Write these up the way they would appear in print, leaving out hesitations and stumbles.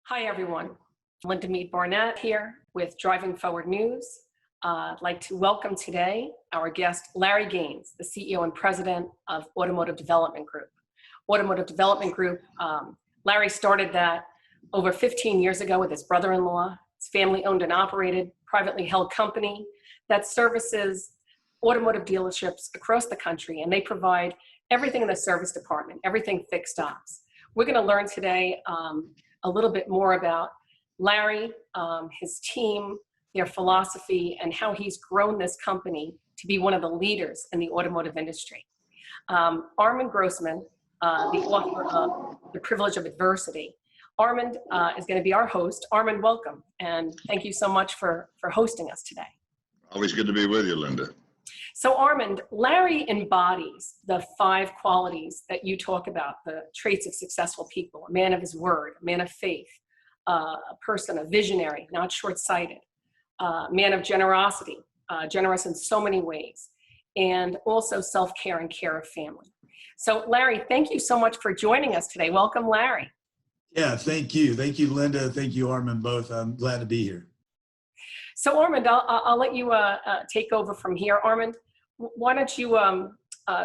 Hi, everyone. Linda Meade-Barnette here with Driving Forward News. I'd like to welcome today our guest, Larry Gaines, the CEO and President of Automotive Development Group. Automotive Development Group, Larry started that over 15 years ago with his brother-in-law. It's family-owned and operated, privately held company that services automotive dealerships across the country, and they provide everything in the service department, everything fixed ops. We're going to learn today a little bit more about Larry, his team, their philosophy, and how he's grown this company to be one of the leaders in the automotive industry. Armand Grossman, the author of The Privilege of Adversity. Armand is going to be our host. Armand, welcome, and thank you so much for hosting us today. Always good to be with you, Linda. So Armand, Larry embodies the 5 qualities that you talk about, the traits of successful people: a man of his word, a man of faith, a person, a visionary, not short-sighted, a man of generosity, generous in so many ways, and also self-care and care of family. So Larry, thank you so much for joining us today. Welcome, Larry. Yeah, thank you. Thank you, Linda. Thank you, Armand, both. I'm glad to be here. So Armand, I'll let you take over from here. Armand, why don't you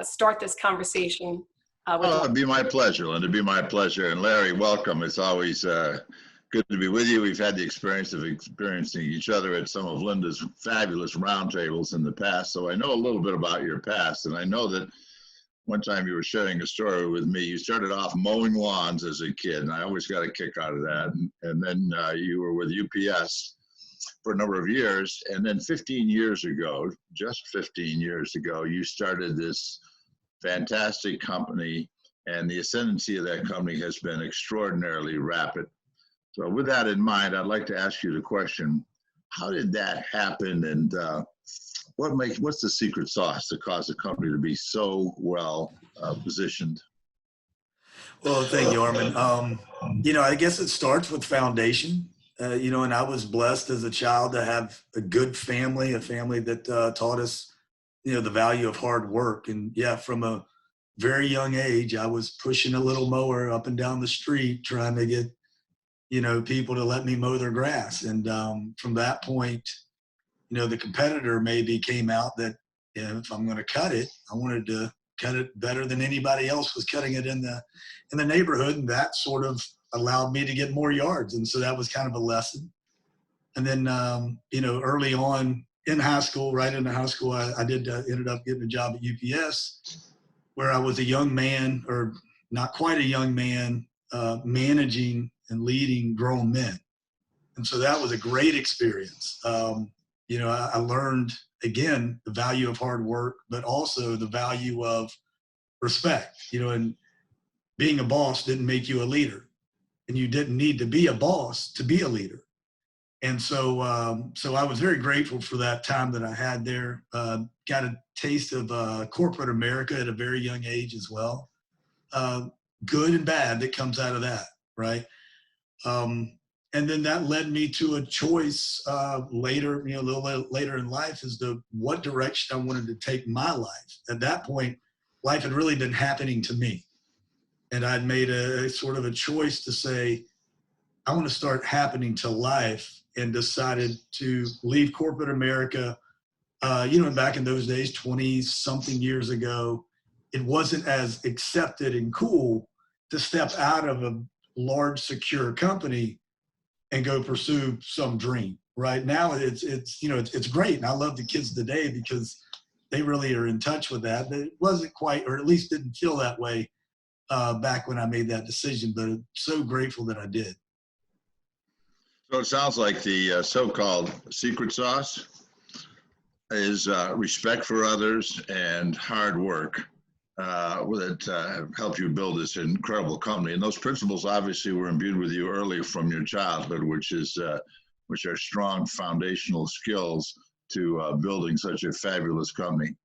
start this conversation? It'd be my pleasure, Linda. It'd be my pleasure. And Larry, welcome. It's always good to be with you. We've had the experience of experiencing each other at some of Linda's fabulous roundtables in the past. So I know a little bit about your past. And I know that one time you were sharing a story with me. You started off mowing lawns as a kid, and I always got a kick out of that. And then you were with UPS for a number of years, and then 15 years ago, just 15 years ago, you started this fantastic company, and the ascendancy of that company has been extraordinarily rapid. So with that in mind, I'd like to ask you the question, how did that happen, and what's the secret sauce to cause a company to be so well positioned? Well, thank you, Armand. I guess it starts with foundation. And I was blessed as a child to have a good family, a family that taught us, the value of hard work. And yeah, from a very young age, I was pushing a little mower up and down the street, trying to get, people to let me mow their grass. And from that point, the competitor maybe came out that if I'm going to cut it, I wanted to cut it better than anybody else was cutting it in the neighborhood. And that sort of allowed me to get more yards. And so that was kind of a lesson. And then, early on in high school, right into high school, I ended up getting a job at UPS, where I was a young man, or not quite a young man, managing and leading grown men. And so that was a great experience. I learned, again, the value of hard work, but also the value of respect, and being a boss didn't make you a leader. And you didn't need to be a boss to be a leader. And so I was very grateful for that time that I had there. Got a taste of corporate America at a very young age as well. Good and bad that comes out of that, right? And then that led me to a choice later, a little later in life, as to what direction I wanted to take my life. At that point, life had really been happening to me. And I'd made a sort of a choice to say, I want to start happening to life, and decided to leave corporate America. Back in those days, 20-something years ago, it wasn't as accepted and cool to step out of a large, secure company and go pursue some dream. Right now, it's great. And I love the kids today because they really are in touch with that. But it wasn't quite, or at least didn't feel that way back when I made that decision, but I'm so grateful that I did. So it sounds like the so-called secret sauce is respect for others and hard work that helped you build this incredible company. And those principles obviously were imbued with you early from your childhood, which are strong foundational skills to building such a fabulous company.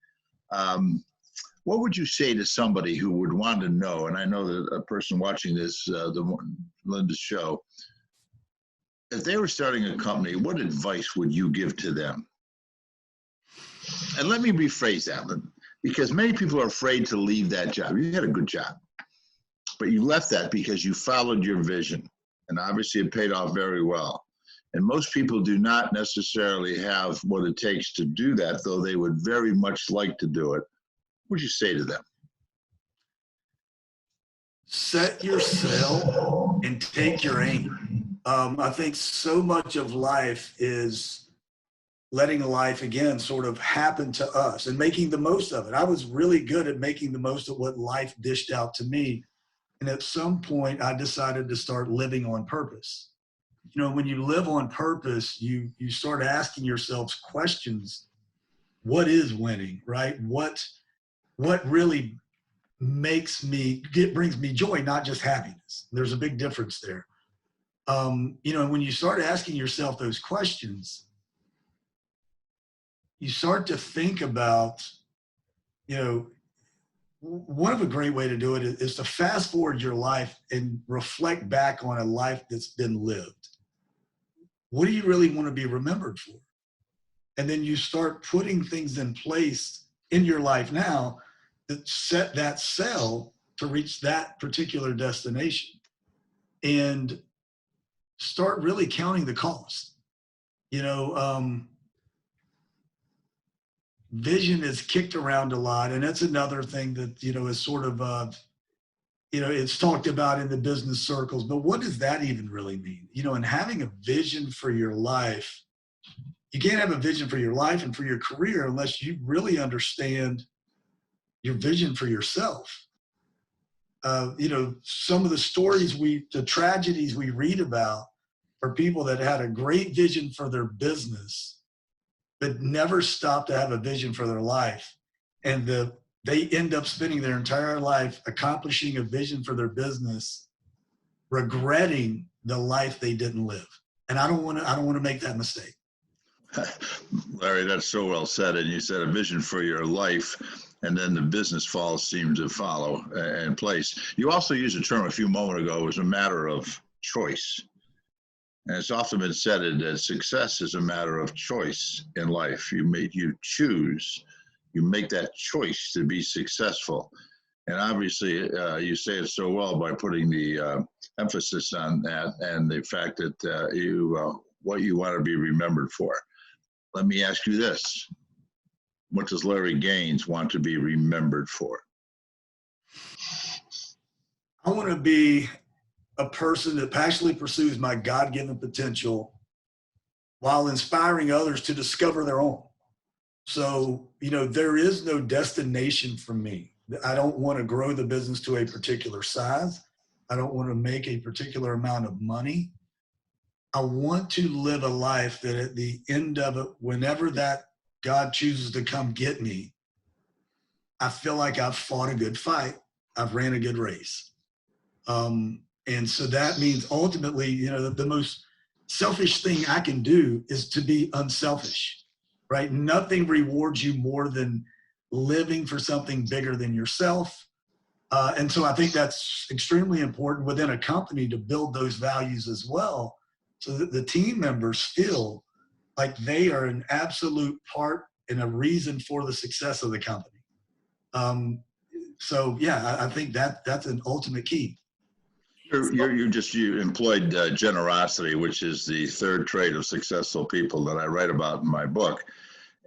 What would you say to somebody who would want to know, and I know that a person watching this, Linda's show, if they were starting a company, what advice would you give to them? And let me rephrase that, because many people are afraid to leave that job. You had a good job, but you left that because you followed your vision. And obviously it paid off very well. And most people do not necessarily have what it takes to do that, though they would very much like to do it. What would you say to them? Set your sail and take your aim. I think so much of life is letting life, again, sort of happen to us and making the most of it. I was really good at making the most of what life dished out to me. And at some point, I decided to start living on purpose. You know, when you live on purpose, you start asking yourselves questions. What is winning, right? What really brings me joy, not just happiness. There's a big difference there. You know, when you start asking yourself those questions, you start to think about, you know, one of a great way to do it is to fast forward your life and reflect back on a life that's been lived. What do you really want to be remembered for? And then you start putting things in place in your life now that set that sail to reach that particular destination, and start really counting the cost. You know, vision is kicked around a lot, and that's another thing that, you know, is sort of, you know, it's talked about in the business circles, but what does that even really mean? You know, and having a vision for your life, you can't have a vision for your life and for your career unless you really understand your vision for yourself. You know, some of the stories the tragedies we read about are people that had a great vision for their business, but never stopped to have a vision for their life. And they end up spending their entire life accomplishing a vision for their business, regretting the life they didn't live. And I don't want to make that mistake. Larry, that's so well said. And you said a vision for your life, and then the business seemed to follow in place. You also used a term a few moments ago, it was a matter of choice. And it's often been said that success is a matter of choice in life. You choose, you make that choice to be successful. And obviously, you say it so well by putting the emphasis on that and the fact that what you want to be remembered for. Let me ask you this. What does Larry Gaines want to be remembered for? I want to be a person that passionately pursues my God-given potential while inspiring others to discover their own. So, you know, there is no destination for me. I don't want to grow the business to a particular size. I don't want to make a particular amount of money. I want to live a life that at the end of it, whenever that God chooses to come get me, I feel like I've fought a good fight. I've ran a good race. And so that means ultimately, you know, the most selfish thing I can do is to be unselfish, right? Nothing rewards you more than living for something bigger than yourself. And so I think that's extremely important within a company to build those values as well, so that the team members feel like they are an absolute part and a reason for the success of the company. So yeah, I think that's an ultimate key. You employed generosity, which is the third trait of successful people that I write about in my book.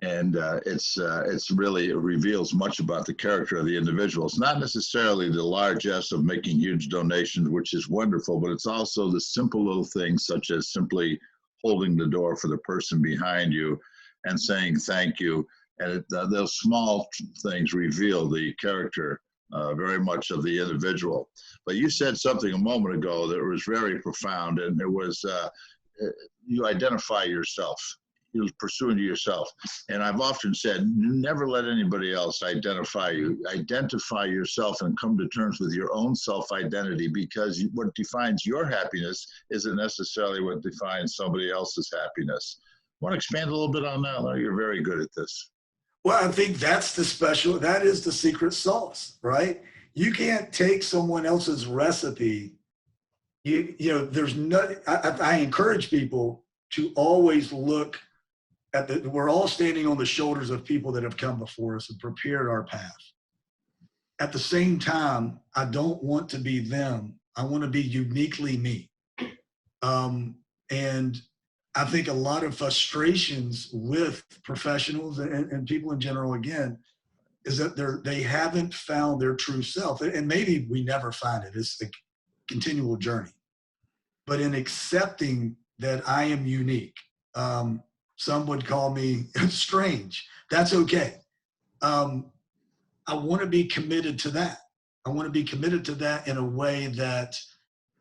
And it's really, it reveals much about the character of the individual. It's not necessarily the largesse of making huge donations, which is wonderful, but it's also the simple little things, such as simply holding the door for the person behind you and saying thank you. And those small things reveal the character very much of the individual. But you said something a moment ago that was very profound, and it was you identify yourself. You're pursuing yourself. And I've often said, never let anybody else identify you. Identify yourself and come to terms with your own self-identity, because what defines your happiness isn't necessarily what defines somebody else's happiness. Want to expand a little bit on that, Larry? You're very good at this. Well, I think that is the secret sauce, right? You can't take someone else's recipe. You know, there's no, I encourage people to always look at we're all standing on the shoulders of people that have come before us and prepared our path. At the same time, I don't want to be them. I want to be uniquely me. And I think a lot of frustrations with professionals and people in general, again, is that they haven't found their true self. And maybe we never find it. It's a continual journey. But in accepting that I am unique, some would call me strange. That's okay. I want to be committed to that. I want to be committed to that in a way that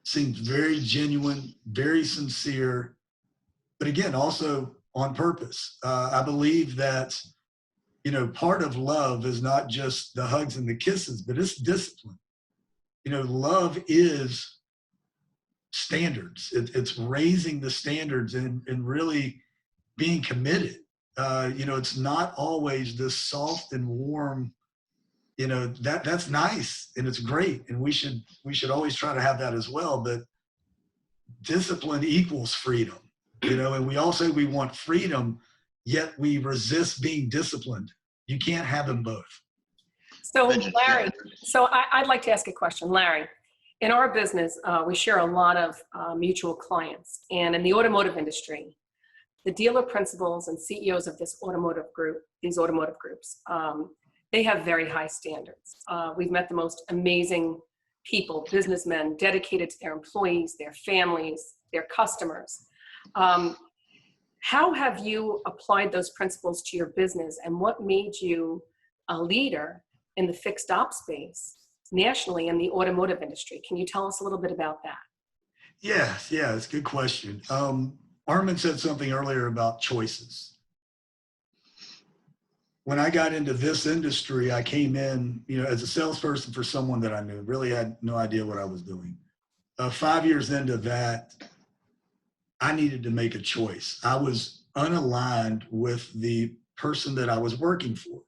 seems very genuine, very sincere, but again, also on purpose. I believe that, part of love is not just the hugs and the kisses, but it's discipline. Love is standards. It's raising the standards and really being committed. It's not always this soft and warm, that's nice and it's great. And we should always try to have that as well. But discipline equals freedom, and we all say we want freedom, yet we resist being disciplined. You can't have them both. So Larry, I'd like to ask a question. Larry, in our business, we share a lot of mutual clients, and in the automotive industry, the dealer principals and CEOs of these automotive groups, they have very high standards. We've met the most amazing people, businessmen, dedicated to their employees, their families, their customers. How have you applied those principles to your business, and what made you a leader in the fixed ops space nationally in the automotive industry? Can you tell us a little bit about that? Yeah, it's a good question. Armand said something earlier about choices. When I got into this industry, I came in, as a salesperson for someone that I knew, really had no idea what I was doing. 5 years into that, I needed to make a choice. I was unaligned with the person that I was working for.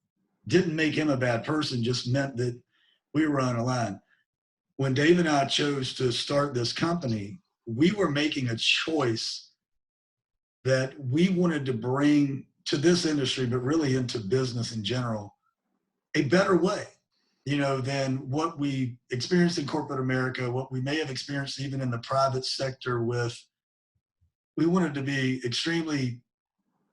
Didn't make him a bad person, just meant that we were unaligned. When Dave and I chose to start this company, we were making a choice that we wanted to bring to this industry, but really into business in general, a better way, than what we experienced in corporate America, what we may have experienced even in the private sector we wanted to be extremely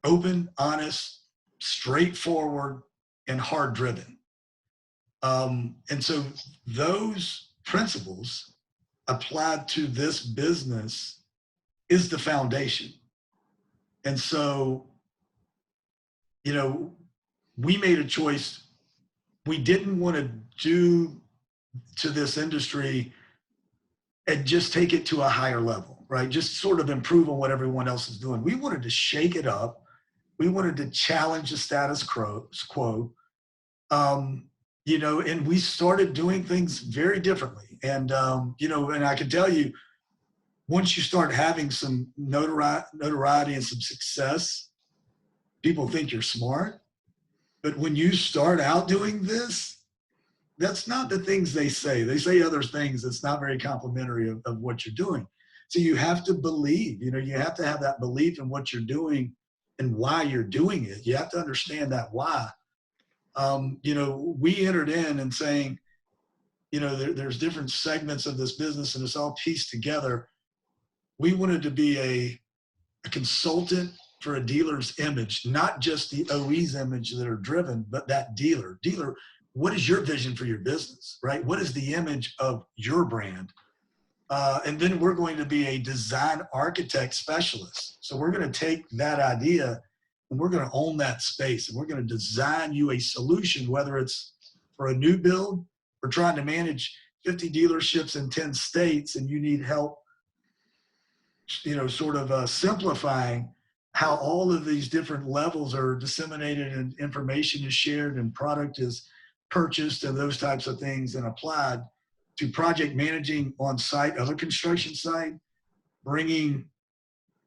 open, honest, straightforward, and hard driven. And so those principles applied to this business is the foundation. And so, we made a choice. We didn't want to do to this industry and just take it to a higher level, right? Just sort of improve on what everyone else is doing. We wanted to shake it up. We wanted to challenge the status quo, and we started doing things very differently. And, and I can tell you, once you start having some notoriety and some success, people think you're smart. But when you start out doing this, that's not the things they say. They say other things that's not very complimentary of what you're doing. So you have to believe, you have to have that belief in what you're doing and why you're doing it. You have to understand that why. We entered in and saying, there's different segments of this business and it's all pieced together. We wanted to be a consultant for a dealer's image, not just the OE's image that are driven, but that dealer, what is your vision for your business, right? What is the image of your brand? And then we're going to be a design architect specialist. So we're going to take that idea and we're going to own that space and we're going to design you a solution, whether it's for a new build or trying to manage 50 dealerships in 10 states and you need help, simplifying how all of these different levels are disseminated and information is shared and product is purchased and those types of things and applied to project managing on site of a construction site, bringing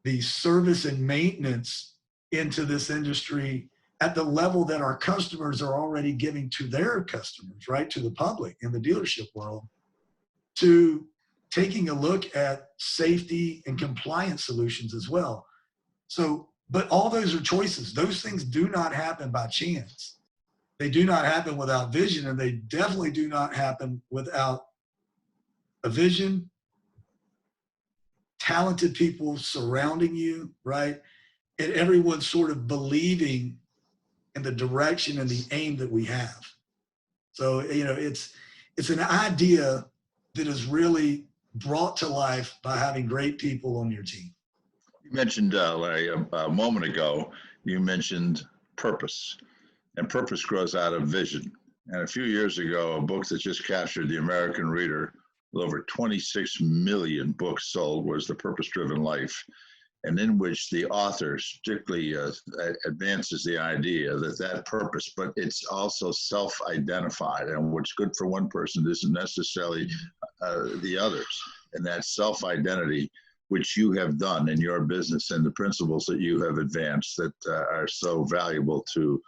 the service and maintenance into this industry at the level that our customers are already giving to their customers, right? To the public in the dealership world, to taking a look at safety and compliance solutions as well. So, but all those are choices. Those things do not happen by chance. They do not happen without vision, and they definitely do not happen without a vision, talented people surrounding you, right? And everyone sort of believing in the direction and the aim that we have. So, it's an idea that is really brought to life by having great people on your team. You mentioned, Larry, a moment ago, you mentioned purpose, and purpose grows out of vision. And a few years ago, a book that just captured the American reader, with over 26 million books sold, was The Purpose-Driven Life, and in which the author strictly advances the idea that purpose, but it's also self-identified, and what's good for one person isn't necessarily the others. And that self-identity, which you have done in your business, and the principles that you have advanced that are so valuable to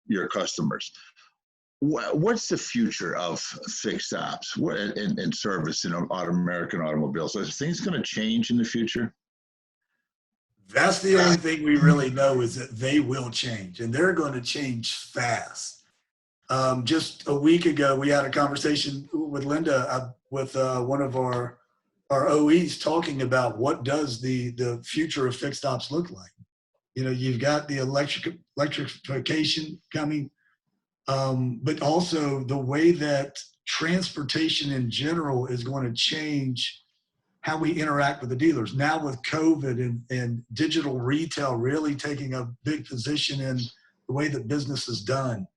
your customers. What's the future of fixed ops in service in American automobiles? Are things going to change in the future? That's the only thing we really know, is that they will change, and they're going to change fast. Just a week ago, we had a conversation with Linda, with one of our OEs, talking about what does the future of fixed ops look like. You've got the electrification coming, but also the way that transportation in general is going to change how we interact with the dealers. Now with COVID and digital retail really taking a big position in the way that business is done.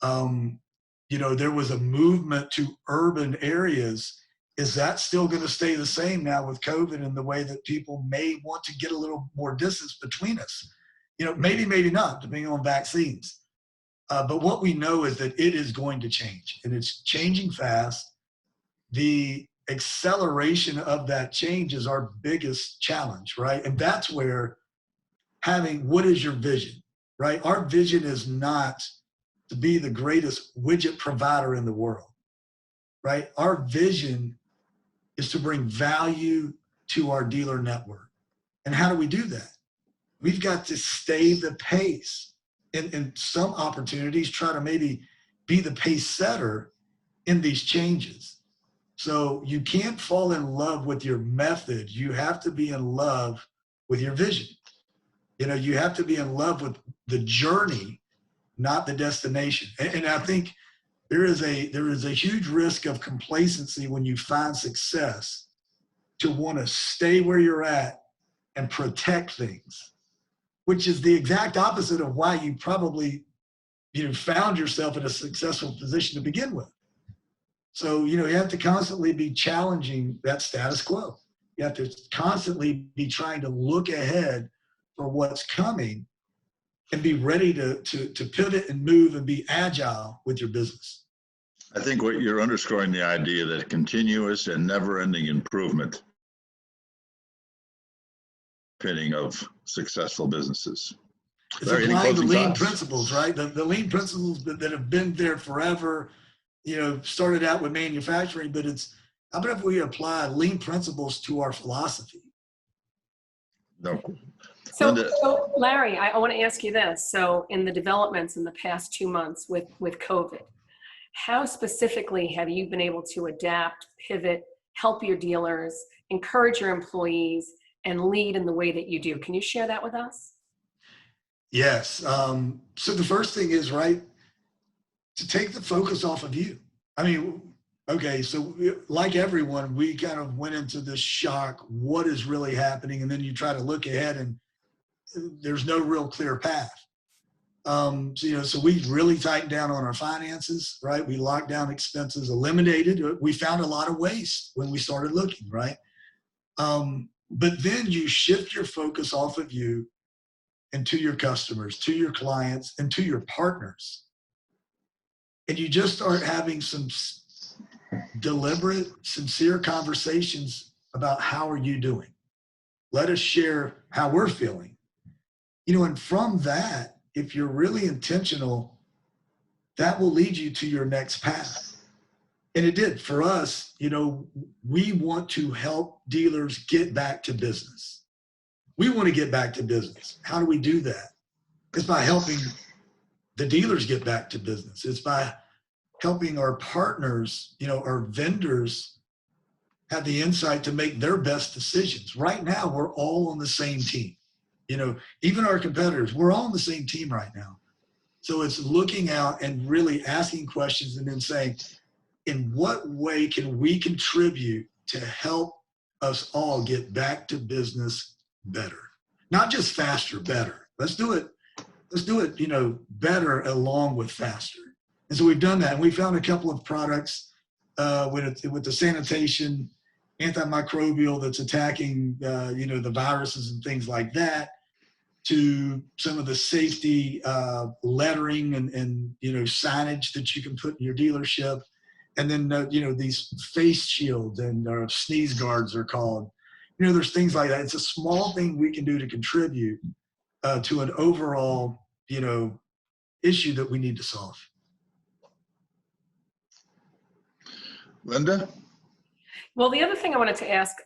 There was a movement to urban areas. Is that still going to stay the same now with COVID and the way that people may want to get a little more distance between us? Maybe not, depending on vaccines. But what we know is that it is going to change, and it's changing fast. The acceleration of that change is our biggest challenge, right? And that's where what is your vision, right? Our vision is not to be the greatest widget provider in the world, right? Our vision is to bring value to our dealer network. And how do we do that? We've got to stay the pace. In some opportunities, try to maybe be the pace setter in these changes. So you can't fall in love with your method. You have to be in love with your vision. You have to be in love with the journey, not the destination. And I think there is a huge risk of complacency when you find success, to want to stay where you're at and protect things, which is the exact opposite of why you probably found yourself in a successful position to begin with. So, you have to constantly be challenging that status quo. You have to constantly be trying to look ahead for what's coming and be ready to pivot and move and be agile with your business. I think what you're underscoring the idea that continuous and never-ending improvement pinning of successful businesses. It's applying the lean principles, right? The lean principles that have been there forever. Started out with manufacturing, but how about if we apply lean principles to our philosophy? No. So Larry, I want to ask you this. So in the developments in the past 2 months with COVID, how specifically have you been able to adapt, pivot, help your dealers, encourage your employees, and lead in the way that you do? Can you share that with us? Yes. So the first thing is, right, to take the focus off of you. I mean, okay, so like everyone, we kind of went into this shock, what is really happening? And then you try to look ahead and there's no real clear path. So we really tightened down on our finances, right? We locked down expenses, eliminated. We found a lot of waste when we started looking, right? But then you shift your focus off of you and to your customers, to your clients, and to your partners. And you just start having some deliberate, sincere conversations about how are you doing? Let us share how we're feeling. And from that, if you're really intentional, that will lead you to your next path. And it did for us. We want to help dealers get back to business. We want to get back to business. How do we do that? It's by helping the dealers get back to business. It's by helping our partners, our vendors, have the insight to make their best decisions. Right now, we're all on the same team. You know, even our competitors, we're all on the same team right now. So it's looking out and really asking questions and then saying, in what way can we contribute to help us all get back to business better? Not just faster, better. Let's do it, you know, better along with faster. And so we've done that. And we found a couple of products with the sanitation, antimicrobial that's attacking, you know, the viruses and things like that, to some of the safety lettering and, you know, signage that you can put in your dealership. And then, you know, these face shields and sneeze guards are called. You know, there's things like that. It's a small thing we can do to contribute to an overall, you know, issue that we need to solve. Linda? Well, the other thing I wanted to ask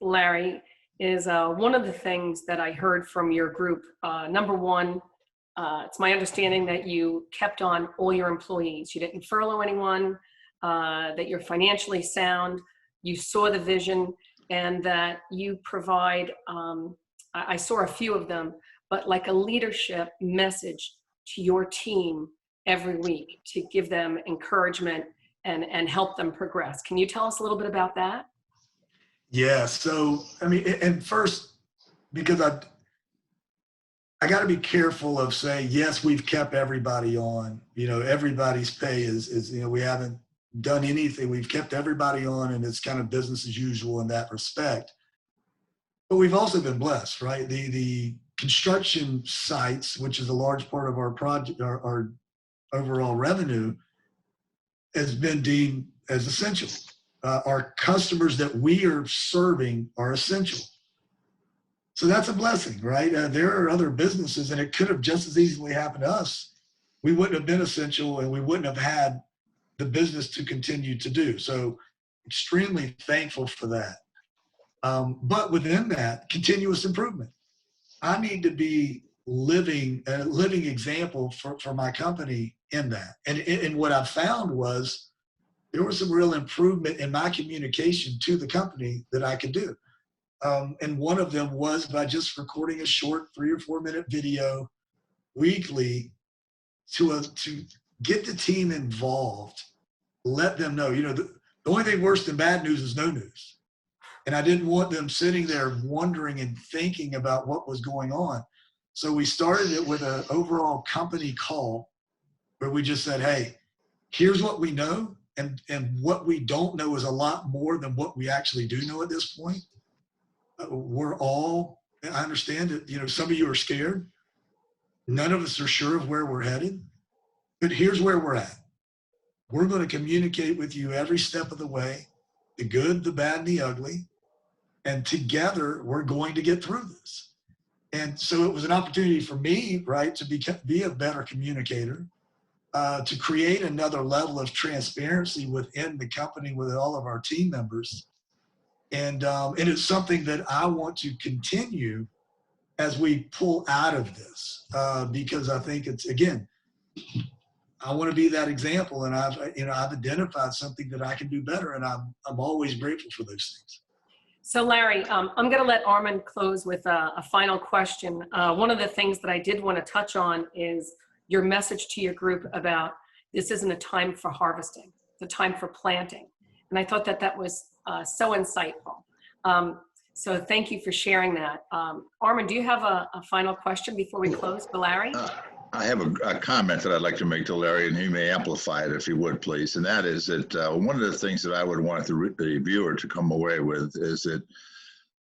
Larry is one of the things that I heard from your group. Number one, it's my understanding that you kept on all your employees. You didn't furlough anyone, that you're financially sound, you saw the vision, and that you provide, I saw a few of them, but like a leadership message to your team every week to give them encouragement and help them progress. Can you tell us a little bit about that? Yeah, so, I mean, and first, because I got to be careful of saying, yes, we've kept everybody on, you know, everybody's pay is, you know, we haven't done anything. We've kept everybody on and it's kind of business as usual in that respect. But we've also been blessed, right? The construction sites, which is a large part of our project, our overall revenue, has been deemed as essential. Our customers that we are serving are essential. So that's a blessing, right? There are other businesses, and it could have just as easily happened to us. We wouldn't have been essential, and we wouldn't have had the business to continue to do. So extremely thankful for that. But within that, continuous improvement. I need to be a living example for my company in that. And what I found was there was some real improvement in my communication to the company that I could do. And one of them was by just recording a short 3 or 4 minute video weekly to get the team involved, let them know, you know, the only thing worse than bad news is no news. And I didn't want them sitting there wondering and thinking about what was going on. So we started it with an overall company call where we just said, hey, here's what we know. And what we don't know is a lot more than what we actually do know at this point. We're all, I understand that, you know, some of you are scared. None of us are sure of where we're headed, but here's where we're at. We're going to communicate with you every step of the way, the good, the bad, and the ugly. And together we're going to get through this. And so it was an opportunity for me, right, to be a better communicator, to create another level of transparency within the company with all of our team members. And it's something that I want to continue as we pull out of this, because I think it's, again, I want to be that example, and I've identified something that I can do better, and I'm always grateful for those things. So Larry, I'm going to let Armand close with a final question. One of the things that I did want to touch on is your message to your group about this isn't a time for harvesting, it's a time for planting. And I thought that was so insightful. So thank you for sharing that. Armand, do you have a final question before we close for Larry? I have a comment that I'd like to make to Larry, and he may amplify it if he would, please. And that is that one of the things that I would want the viewer to come away with is that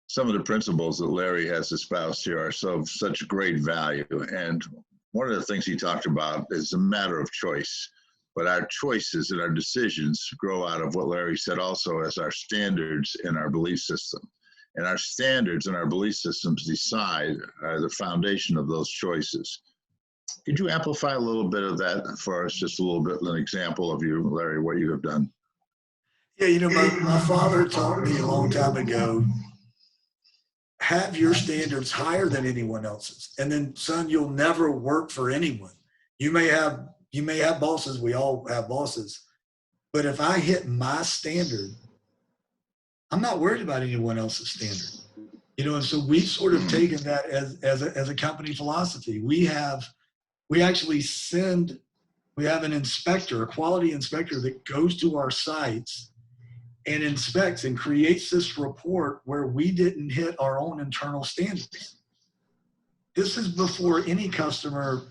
some of the principles that Larry has espoused here are such great value. And one of the things he talked about is a matter of choice. But our choices and our decisions grow out of what Larry said also as our standards and our belief system. And our standards and our belief systems decide the foundation of those choices. Could you amplify a little bit of that for us, just a little bit, an example of you, Larry, what you have done? Yeah, you know, my father taught me a long time ago, have your standards higher than anyone else's. And then, son, you'll never work for anyone. You may have bosses, we all have bosses. But if I hit my standard, I'm not worried about anyone else's standard. And so we've sort of taken that as a company philosophy. We actually we have an inspector, a quality inspector that goes to our sites and inspects and creates this report where we didn't hit our own internal standards. This is before any customer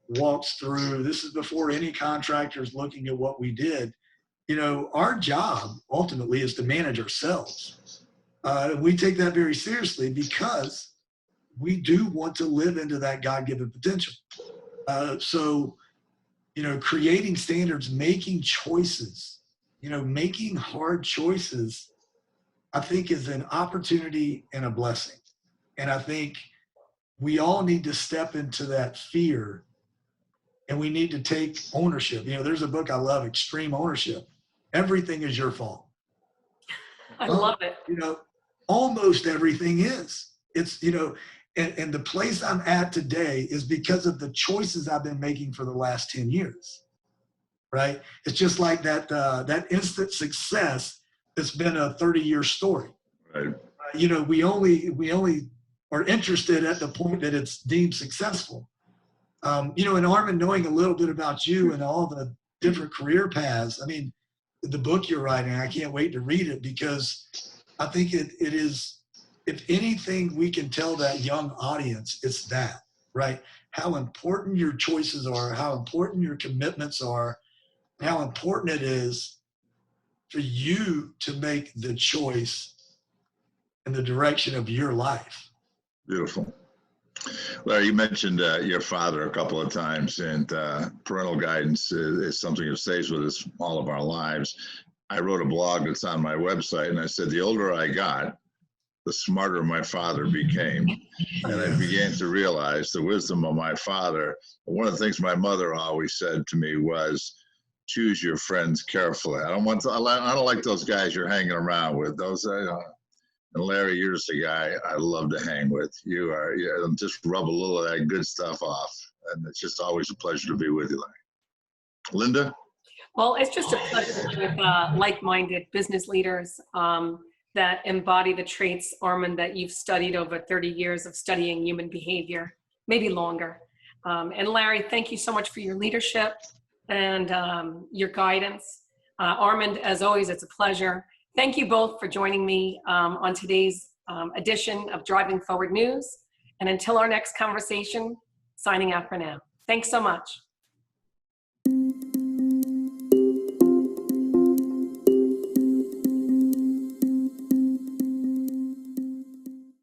walks through. This is before any contractor is looking at what we did. Our job ultimately is to manage ourselves. We take that very seriously because we do want to live into that God-given potential. So, creating standards, making choices, making hard choices, I think is an opportunity and a blessing. And I think we all need to step into that fear and we need to take ownership. There's a book I love, Extreme Ownership. Everything is your fault. I love it. Almost everything is. It's, and the place I'm at today is because of the choices I've been making for the last 10 years, right? It's just like that instant success that's been a 30-year story. Right. We only are interested at the point that it's deemed successful. And Armand, knowing a little bit about you and all the different career paths, I mean, the book you're writing, I can't wait to read it because I think it is, if anything we can tell that young audience, it's that, right? How important your choices are, how important your commitments are, how important it is for you to make the choice in the direction of your life. Beautiful. Larry, you mentioned your father a couple of times, and parental guidance is something that stays with us all of our lives. I wrote a blog that's on my website, and I said, the older I got, the smarter my father became. And I began to realize the wisdom of my father. One of the things my mother always said to me was, choose your friends carefully. I don't like those guys you're hanging around with. And Larry, you're just a guy I love to hang with. You just rub a little of that good stuff off. And it's just always a pleasure to be with you, Larry. Linda? Well, it's just a pleasure to be with like-minded business leaders that embody the traits, Armand, that you've studied over 30 years of studying human behavior, maybe longer. And Larry, thank you so much for your leadership and your guidance. Armand, as always, it's a pleasure. Thank you both for joining me on today's edition of Driving Forward News. And until our next conversation, signing out for now. Thanks so much.